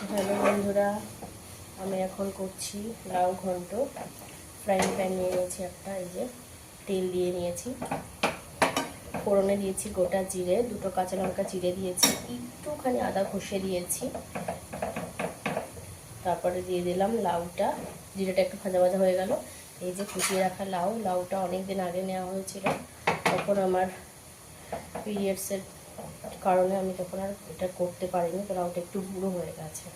Hello বন্ধুরা, আমি এখন করছি লাউ ঘন্ট। ফ্রাইং প্যান নিয়ে নিয়েছি একটা, এই যে তেল দিয়ে নিয়েছি, ফোড়নে দিয়েছি গোটা জিরে, দুটো কাঁচা লঙ্কা চিড়ে দিয়েছি, একটুখানি আদা ঘষে দিয়েছি, তারপরে দিয়ে দিলাম লাউটা। জিরেটা একটু ভাজা ভাজা হয়ে গেল। এই যে কুচিয়ে রাখা লাউটা অনেক দিন আগে নেওয়া হয়েছিল, তখন আমার পিরিয়ডসের কারণে আমি তখন আর এটা করতে পারিনি, তো লাউটা একটু বুড়ো হয়ে গেছে,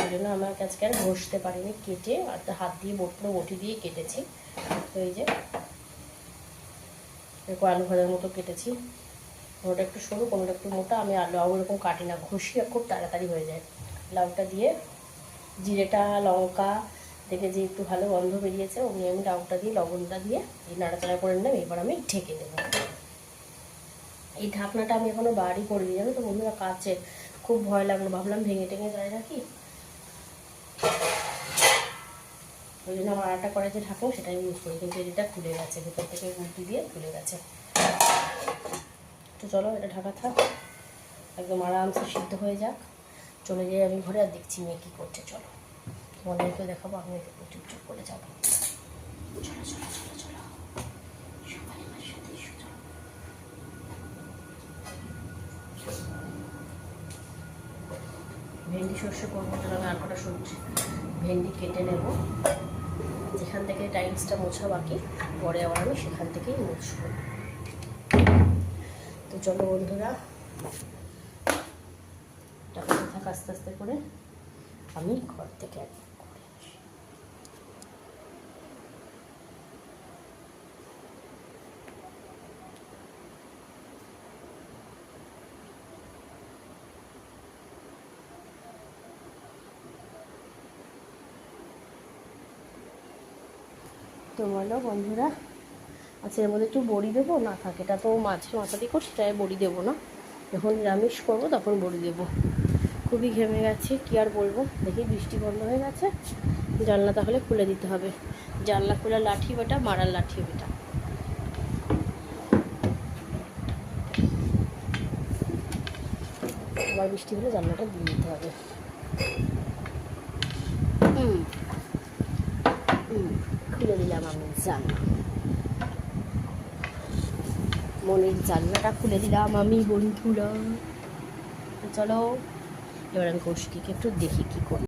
ওই জন্য আমার আজকে আর ঘষতে পারিনি, কেটে আর হাত দিয়ে পুরো বটি দিয়ে কেটেছি। তো এই যে এরকম আলু ভাজার মতো কেটেছি, কোনোটা একটু সরু কোনোটা একটু মোটা। আমি লাউ এরকম কাটি না, ঘষিয়ে খুব তাড়াতাড়ি হয়ে যায়। লাউটা দিয়ে জিরেটা লঙ্কা দেখে যে একটু ভালো গন্ধ বেরিয়েছে, অমনি আমি লাউটা দিয়ে লবণটা দিয়ে এই নাড়াচাড়া করে নিলাম। এবার আমি ঢেকে দেবো। এই ঢাকনাটা আমি এখনও বাড়ি করিনি, জানো তো বন্ধুরা, কাছে খুব ভয় লাগলো, ভাবলাম ভেঙে টেঙে যায় নাকি, ওই জন্য আমার আটা করে যে ঢাকবো সেটাই ইউজ করি, কিন্তু এটা খুলে গেছে, ভেতর থেকে গুলটি দিয়ে খুলে গেছে। তো চলো এটা ঢাকা থাক, একদম আরামসে সিদ্ধ হয়ে যাক। চলে যাই আমি ঘরে, আর দেখছি মেয়ে কী করছে। চলো তোমাদেরকে দেখাবো, আমি চুপচুপ করে যাবো। চলো চলো চলো চলো, সবাই আমার সাথে এসো। চলো ভেন্ডি সর্ষে করবো, তাহলে আমি আর কটা সবজি ভেন্ডি কেটে নেব। যেখান থেকে টাইলসটা মোছা বাকি, পরে আবার আমি সেখান থেকেই মুছবো। তো চলো বন্ধুরা, টাকাতে থাক, আস্তে আস্তে করে আমি ঘর থেকে করে আসি। তো বলো বন্ধুরা, আচ্ছা এর মধ্যে একটু বড়ি দেবো, না থাকে, এটা তো মাছের মাথা দিয়ে করছি, তাই বড়ি দেবো না। যখন নিরামিষ করবো তখন বড়ি দেবো। খুবই ঘেমে গেছে, কী আর বলবো। দেখি বৃষ্টি বন্ধ হয়ে গেছে, জানলা তাহলে খুলে দিতে হবে। জানলা খোলা লাঠি বেটা, মারার লাঠি বেটা। আবার বৃষ্টি হলে জানলাটা দিয়ে দিতে হবে। খুলে দিলাম আমি জানলা, মনের জানলাটা খুলে দিলাম আমি বন্ধুরা। চলো এবার আমি কৌশিককে একটু দেখি কী করি।